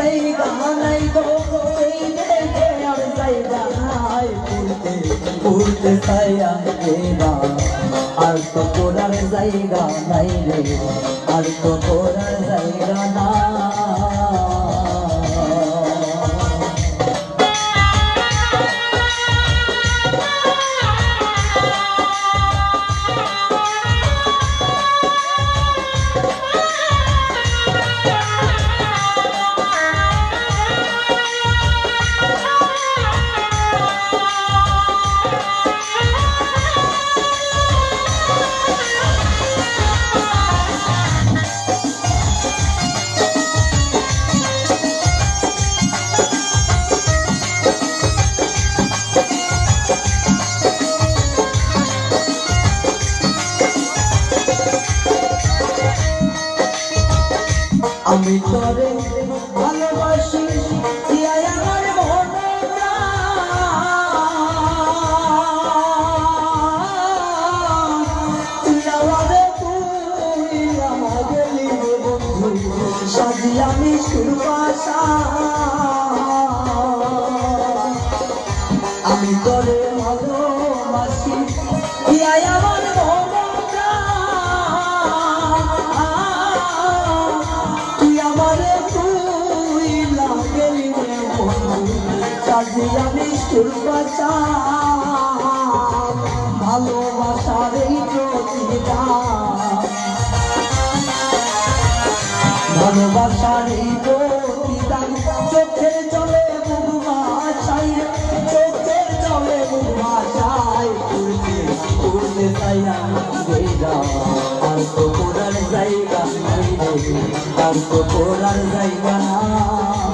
জায়গা নাই গো এই দেশে আর জায়গা নাই উড়তে চাই এবার আর তো পড়ার জায়গা নাই রে আর তো পড়ার জায়গা না আমি তোরে ভালোবাসি জিয়াই আমার মনে তুই আমার গেলি বন্ধু সাজি আমি সুরবাসা আমি তোরে ভালোবাসি জিয়াই আমার আমি সুরবাসা ভালোবাসার এই প্রতিদান ভালোবাসার এই প্রতিদান চোখের জলে মুখ ভাসাই চোখের জলে মুখ ভাসাই উড়তে চাই আর তো পড়ার জায়গা নাই আর তো পড়ার জায়গা না